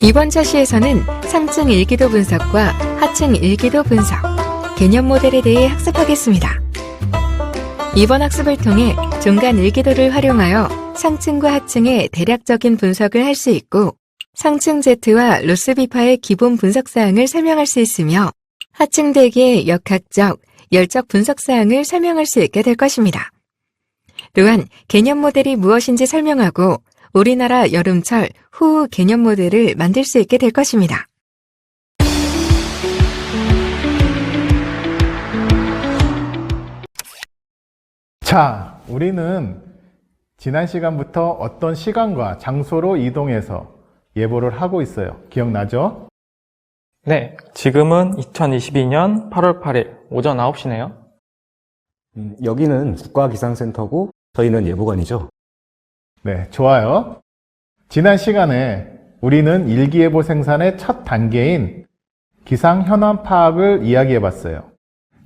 이번 차시에서는 상층 일기도 분석과 하층 일기도 분석, 개념 모델에 대해 학습하겠습니다. 이번 학습을 통해 중간 일기도를 활용하여 상층과 하층의 대략적인 분석을 할 수 있고 상층 Z와 로스비파의 기본 분석사항을 설명할 수 있으며 하층 대기의 역학적, 열적 분석사항을 설명할 수 있게 될 것입니다. 또한 개념 모델이 무엇인지 설명하고 우리나라 여름철 후우 개념 모델을 만들 수 있게 될 것입니다. 자, 우리는 지난 시간부터 어떤 시간과 장소로 이동해서 예보를 하고 있어요. 기억나죠? 네, 지금은 2022년 8월 8일 오전 9시네요. 여기는 국가기상센터고 저희는 예보관이죠. 네, 좋아요. 지난 시간에 우리는 일기예보 생산의 첫 단계인 기상 현황 파악을 이야기해 봤어요.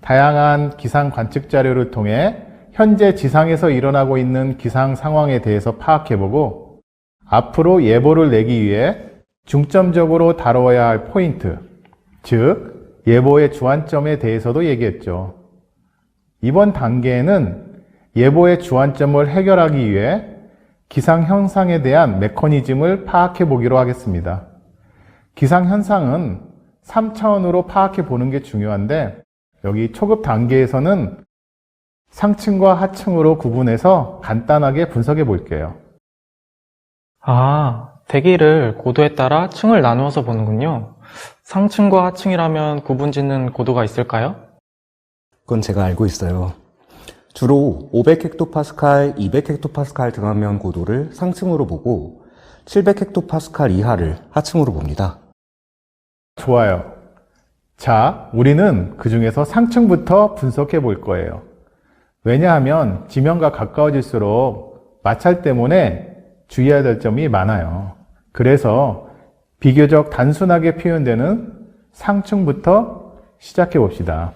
다양한 기상 관측 자료를 통해 현재 지상에서 일어나고 있는 기상 상황에 대해서 파악해보고 앞으로 예보를 내기 위해 중점적으로 다뤄야 할 포인트, 즉 예보의 주안점에 대해서도 얘기했죠. 이번 단계에는 예보의 주안점을 해결하기 위해 기상 현상에 대한 메커니즘을 파악해 보기로 하겠습니다. 기상 현상은 3차원으로 파악해 보는 게 중요한데 여기 초급 단계에서는 상층과 하층으로 구분해서 간단하게 분석해 볼게요. 아, 대기를 고도에 따라 층을 나누어서 보는군요. 상층과 하층이라면 구분짓는 고도가 있을까요? 그건 제가 알고 있어요. 주로 500헥토파스칼, 200헥토파스칼 등하면 고도를 상층으로 보고 700헥토파스칼 이하를 하층으로 봅니다. 좋아요. 자, 우리는 그 중에서 상층부터 분석해 볼 거예요. 왜냐하면 지면과 가까워질수록 마찰 때문에 주의해야 될 점이 많아요. 그래서 비교적 단순하게 표현되는 상층부터 시작해 봅시다.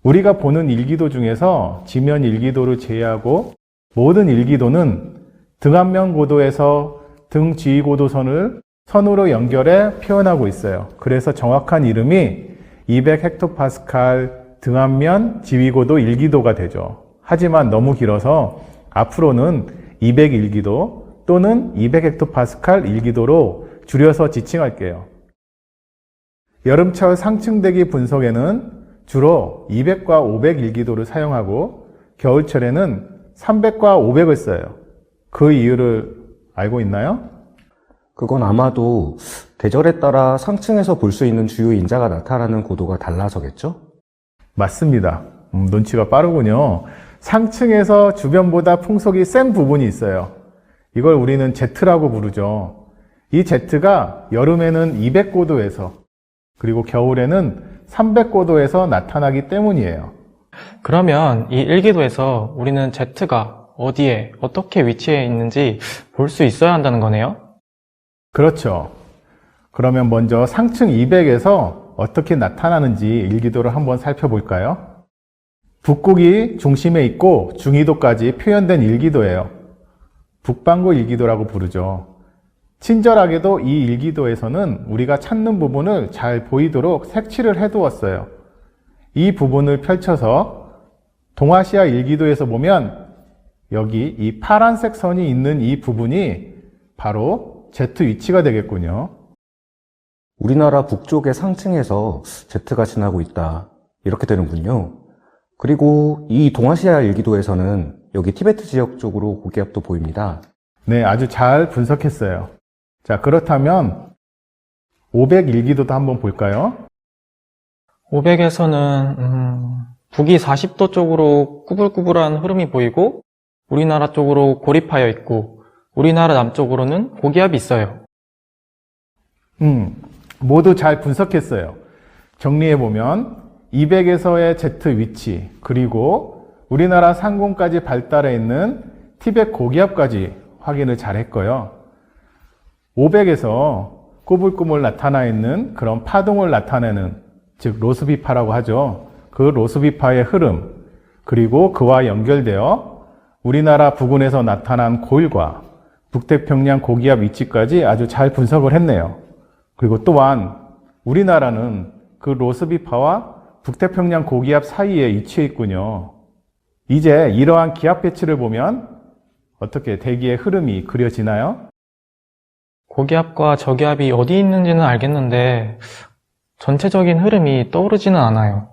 우리가 보는 일기도 중에서 지면 일기도를 제외하고 모든 일기도는 등압면 고도에서 등 지위 고도선을 선으로 연결해 표현하고 있어요. 그래서 정확한 이름이 200헥토파스칼 등압면 지위고도 일기도가 되죠. 하지만 너무 길어서 앞으로는 200 일기도 또는 200헥토파스칼 일기도로 줄여서 지칭할게요. 여름철 상층대기 분석에는 주로 200과 500 일기도를 사용하고 겨울철에는 300과 500을 써요. 그 이유를 알고 있나요? 그건 아마도 계절에 따라 상층에서 볼 수 있는 주요 인자가 나타나는 고도가 달라서겠죠? 맞습니다. 눈치가 빠르군요. 상층에서 주변보다 풍속이 센 부분이 있어요. 이걸 우리는 Z라고 부르죠. 이 Z가 여름에는 200고도에서 그리고 겨울에는 300고도에서 나타나기 때문이에요. 그러면 이 일기도에서 우리는 Z가 어디에 어떻게 위치해 있는지 볼 수 있어야 한다는 거네요? 그렇죠. 그러면 먼저 상층 200에서 어떻게 나타나는지 일기도를 한번 살펴볼까요? 북극이 중심에 있고 중위도까지 표현된 일기도예요. 북반구 일기도라고 부르죠. 친절하게도 이 일기도에서는 우리가 찾는 부분을 잘 보이도록 색칠을 해두었어요. 이 부분을 펼쳐서 동아시아 일기도에서 보면 여기 이 파란색 선이 있는 이 부분이 바로 Z 위치가 되겠군요. 우리나라 북쪽의 상층에서 Z가 지나고 있다. 이렇게 되는군요. 그리고 이 동아시아 일기도에서는 여기 티베트 지역 쪽으로 고기압도 보입니다. 네, 아주 잘 분석했어요. 자, 그렇다면 500 일기도도 한번 볼까요? 500에서는 북이 40도 쪽으로 꾸불꾸불한 흐름이 보이고 우리나라 쪽으로 고립하여 있고 우리나라 남쪽으로는 고기압이 있어요. 모두 잘 분석했어요. 정리해보면 200에서의 Z 위치 그리고 우리나라 상공까지 발달해 있는 티벳 고기압까지 확인을 잘 했고요. 500에서 꾸불꾸불 나타나 있는 그런 파동을 나타내는 즉 로스비파라고 하죠. 그 로스비파의 흐름 그리고 그와 연결되어 우리나라 부근에서 나타난 고일과 북태평양 고기압 위치까지 아주 잘 분석을 했네요. 그리고 또한 우리나라는 그 로스비파와 북태평양 고기압 사이에 위치해 있군요. 이제 이러한 기압 배치를 보면 어떻게 대기의 흐름이 그려지나요? 고기압과 저기압이 어디 있는지는 알겠는데 전체적인 흐름이 떠오르지는 않아요.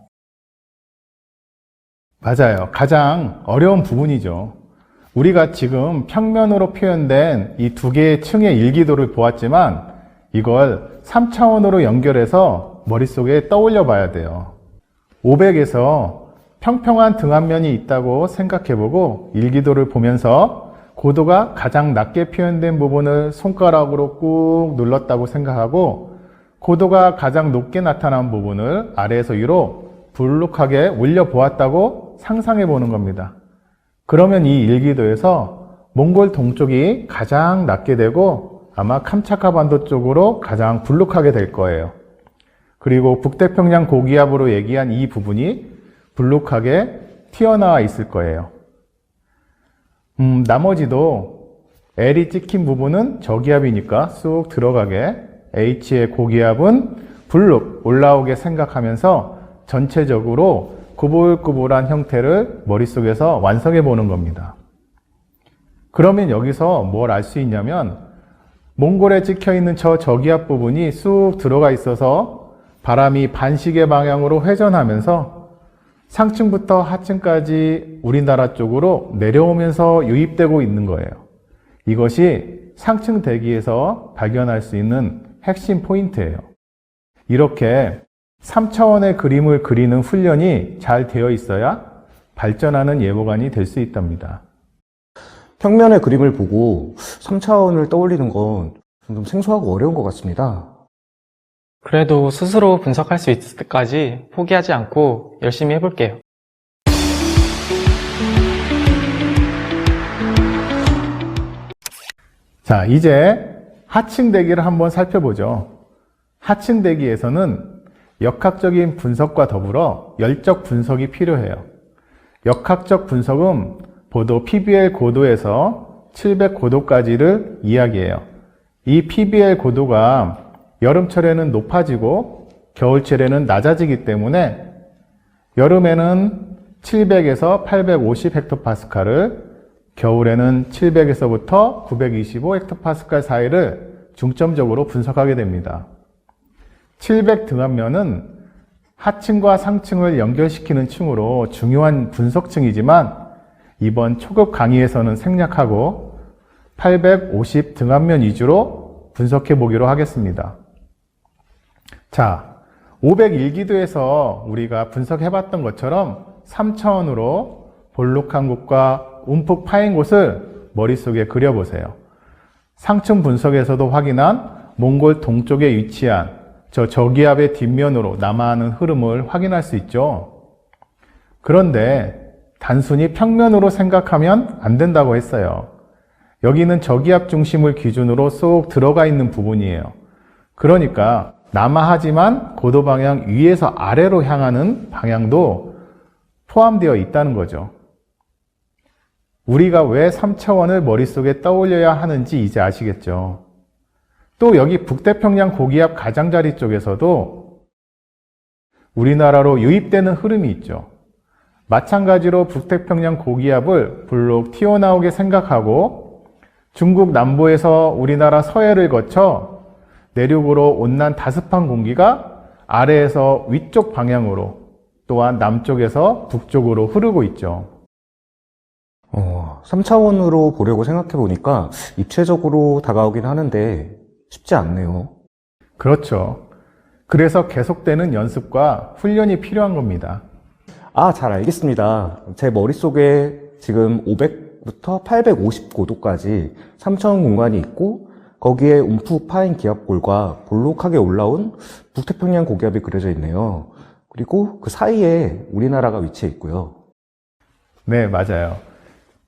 맞아요. 가장 어려운 부분이죠. 우리가 지금 평면으로 표현된 이 두 개의 층의 일기도를 보았지만 이걸 3차원으로 연결해서 머릿속에 떠올려 봐야 돼요. 500에서 평평한 등압면이 있다고 생각해보고 일기도를 보면서 고도가 가장 낮게 표현된 부분을 손가락으로 꾹 눌렀다고 생각하고 고도가 가장 높게 나타난 부분을 아래에서 위로 불룩하게 올려보았다고 상상해 보는 겁니다. 그러면 이 일기도에서 몽골 동쪽이 가장 낮게 되고 아마 캄차카 반도 쪽으로 가장 불룩하게 될 거예요. 그리고 북태평양 고기압으로 얘기한 이 부분이 불룩하게 튀어나와 있을 거예요. 나머지도 L이 찍힌 부분은 저기압이니까 쑥 들어가게, H의 고기압은 불룩 올라오게 생각하면서 전체적으로 구불구불한 형태를 머릿속에서 완성해 보는 겁니다. 그러면 여기서 뭘 알 수 있냐면 몽골에 찍혀 있는 저 저기압 부분이 쑥 들어가 있어서 바람이 반시계 방향으로 회전하면서 상층부터 하층까지 우리나라 쪽으로 내려오면서 유입되고 있는 거예요. 이것이 상층 대기에서 발견할 수 있는 핵심 포인트예요. 이렇게 3차원의 그림을 그리는 훈련이 잘 되어 있어야 발전하는 예보관이 될 수 있답니다. 평면의 그림을 보고 3차원을 떠올리는 건 좀 생소하고 어려운 것 같습니다. 그래도 스스로 분석할 수 있을 때까지 포기하지 않고 열심히 해볼게요. 자, 이제 하층 대기를 한번 살펴보죠. 하층 대기에서는 역학적인 분석과 더불어 열적 분석이 필요해요. 역학적 분석은 보도 PBL 고도에서 700고도까지를 이야기해요. 이 PBL 고도가 여름철에는 높아지고 겨울철에는 낮아지기 때문에 여름에는 700에서 850헥토파스칼을, 겨울에는 700에서부터 925헥토파스칼 사이를 중점적으로 분석하게 됩니다. 700 등압면은 하층과 상층을 연결시키는 층으로 중요한 분석층이지만 이번 초급 강의에서는 생략하고 850 등압면 위주로 분석해 보기로 하겠습니다. 자, 501기도에서 우리가 분석해 봤던 것처럼 3차원으로 볼록한 곳과 움푹 파인 곳을 머릿속에 그려보세요. 상층 분석에서도 확인한 몽골 동쪽에 위치한 저 저기압의 뒷면으로 남하하는 흐름을 확인할 수 있죠. 그런데 단순히 평면으로 생각하면 안 된다고 했어요. 여기는 저기압 중심을 기준으로 쏙 들어가 있는 부분이에요. 그러니까 남하하지만 고도 방향 위에서 아래로 향하는 방향도 포함되어 있다는 거죠. 우리가 왜 3차원을 머릿속에 떠올려야 하는지 이제 아시겠죠? 또 여기 북태평양 고기압 가장자리 쪽에서도 우리나라로 유입되는 흐름이 있죠. 마찬가지로 북태평양 고기압을 불룩 튀어나오게 생각하고 중국 남부에서 우리나라 서해를 거쳐 내륙으로 온난 다습한 공기가 아래에서 위쪽 방향으로 또한 남쪽에서 북쪽으로 흐르고 있죠. 3차원으로 보려고 생각해 보니까 입체적으로 다가오긴 하는데 쉽지 않네요. 그렇죠. 그래서 계속되는 연습과 훈련이 필요한 겁니다. 잘 알겠습니다. 제 머릿속에 지금 500부터 850고도까지 3차원 공간이 있고 거기에 움푹 파인 기압골과 볼록하게 올라온 북태평양 고기압이 그려져 있네요. 그리고 그 사이에 우리나라가 위치해 있고요. 네, 맞아요.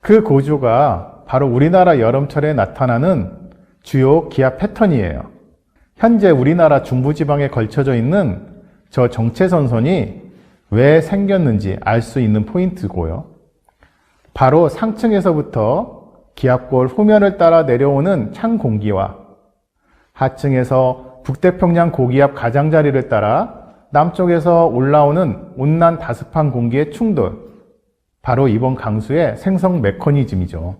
그 고조가 바로 우리나라 여름철에 나타나는 주요 기압 패턴이에요. 현재 우리나라 중부지방에 걸쳐져 있는 저 정체선선이 왜 생겼는지 알 수 있는 포인트고요. 바로 상층에서부터 기압골 후면을 따라 내려오는 찬 공기와 하층에서 북태평양 고기압 가장자리를 따라 남쪽에서 올라오는 온난 다습한 공기의 충돌, 바로 이번 강수의 생성 메커니즘이죠.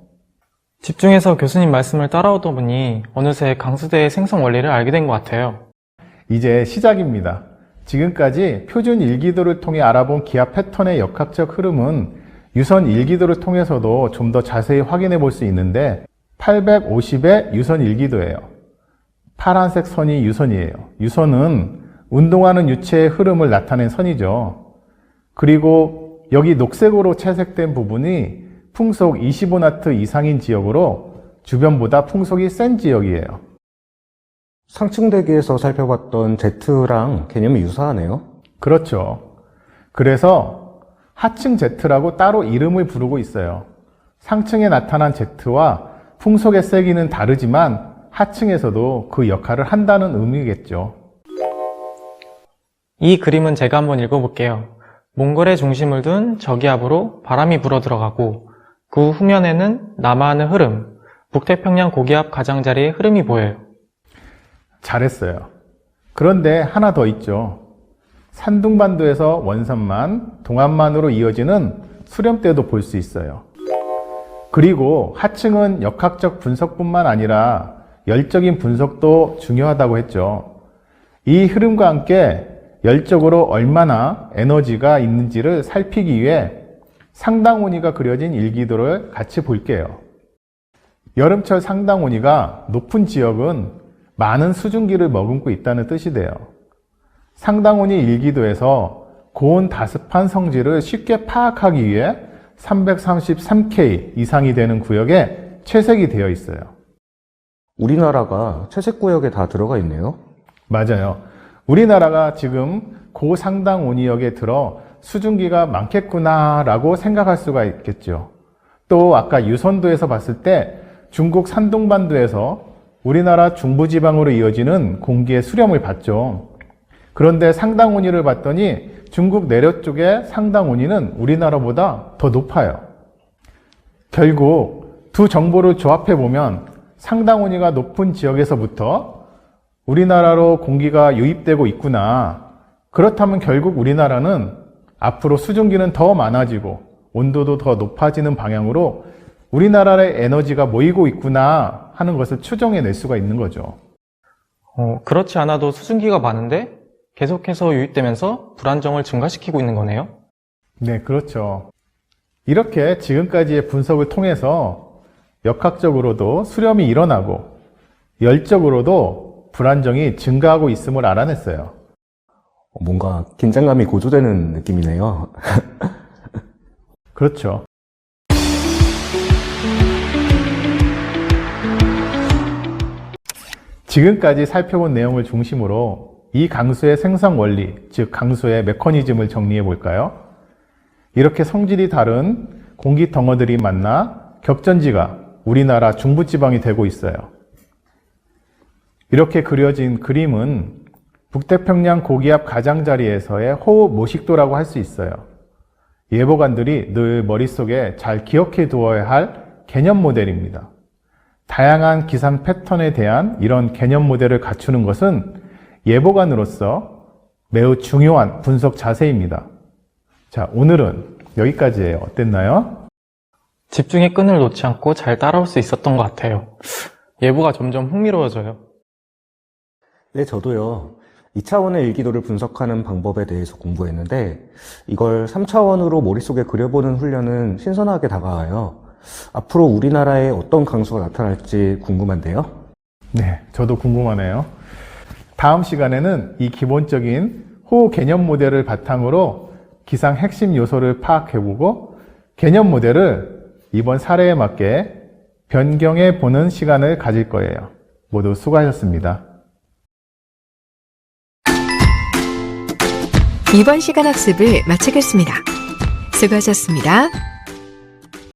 집중해서 교수님 말씀을 따라오다 보니 어느새 강수대의 생성 원리를 알게 된 것 같아요. 이제 시작입니다. 지금까지 표준 일기도를 통해 알아본 기압 패턴의 역학적 흐름은 유선 일기도를 통해서도 좀 더 자세히 확인해 볼 수 있는데 850의 유선 일기도예요. 파란색 선이 유선이에요. 유선은 운동하는 유체의 흐름을 나타낸 선이죠. 그리고 여기 녹색으로 채색된 부분이 풍속 25나트 이상인 지역으로 주변보다 풍속이 센 지역이에요. 상층대기에서 살펴봤던 Z랑 개념이 유사하네요. 그렇죠. 그래서 하층 Z라고 따로 이름을 부르고 있어요. 상층에 나타난 Z와 풍속의 세기는 다르지만 하층에서도 그 역할을 한다는 의미겠죠. 이 그림은 제가 한번 읽어볼게요. 몽골의 중심을 둔 저기압으로 바람이 불어 들어가고 그 후면에는 남하하는 흐름, 북태평양 고기압 가장자리의 흐름이 보여요. 잘했어요. 그런데 하나 더 있죠. 산둥반도에서 원산만, 동안만으로 이어지는 수렴대도 볼 수 있어요. 그리고 하층은 역학적 분석뿐만 아니라 열적인 분석도 중요하다고 했죠. 이 흐름과 함께 열적으로 얼마나 에너지가 있는지를 살피기 위해 상당온이가 그려진 일기도를 같이 볼게요. 여름철 상당온이가 높은 지역은 많은 수증기를 머금고 있다는 뜻이 돼요. 상당온이 일기도에서 고온 다습한 성질을 쉽게 파악하기 위해 333K 이상이 되는 구역에 채색이 되어 있어요. 우리나라가 채색구역에 다 들어가 있네요. 맞아요. 우리나라가 지금 고상당온이역에 들어 수증기가 많겠구나라고 생각할 수가 있겠죠. 또 아까 유선도에서 봤을 때 중국 산둥반도에서 우리나라 중부지방으로 이어지는 공기의 수렴을 봤죠. 그런데 상당온이를 봤더니 중국 내려 쪽의 상당온이는 우리나라보다 더 높아요. 결국 두 정보를 조합해 보면 상당온이가 높은 지역에서부터 우리나라로 공기가 유입되고 있구나. 그렇다면 결국 우리나라는 앞으로 수증기는 더 많아지고 온도도 더 높아지는 방향으로 우리나라의 에너지가 모이고 있구나 하는 것을 추정해낼 수가 있는 거죠. 그렇지 않아도 수증기가 많은데 계속해서 유입되면서 불안정을 증가시키고 있는 거네요. 네, 그렇죠. 이렇게 지금까지의 분석을 통해서 역학적으로도 수렴이 일어나고 열적으로도 불안정이 증가하고 있음을 알아냈어요. 뭔가 긴장감이 고조되는 느낌이네요. 그렇죠. 지금까지 살펴본 내용을 중심으로 이 강수의 생성 원리, 즉 강수의 메커니즘을 정리해 볼까요? 이렇게 성질이 다른 공기 덩어들이 만나 격전지가 우리나라 중부지방이 되고 있어요. 이렇게 그려진 그림은 북태평양 고기압 가장자리에서의 호흡 모식도라고 할 수 있어요. 예보관들이 늘 머릿속에 잘 기억해 두어야 할 개념 모델입니다. 다양한 기상 패턴에 대한 이런 개념 모델을 갖추는 것은 예보관으로서 매우 중요한 분석 자세입니다. 자, 오늘은 여기까지예요. 어땠나요? 집중의 끈을 놓지 않고 잘 따라올 수 있었던 것 같아요. 예보가 점점 흥미로워져요. 네, 저도요. 2차원의 일기도를 분석하는 방법에 대해서 공부했는데 이걸 3차원으로 머릿속에 그려보는 훈련은 신선하게 다가와요. 앞으로 우리나라에 어떤 강수가 나타날지 궁금한데요. 네, 저도 궁금하네요. 다음 시간에는 이 기본적인 호우 개념 모델을 바탕으로 기상 핵심 요소를 파악해보고 개념 모델을 이번 사례에 맞게 변경해 보는 시간을 가질 거예요. 모두 수고하셨습니다. 이번 시간 학습을 마치겠습니다. 수고하셨습니다.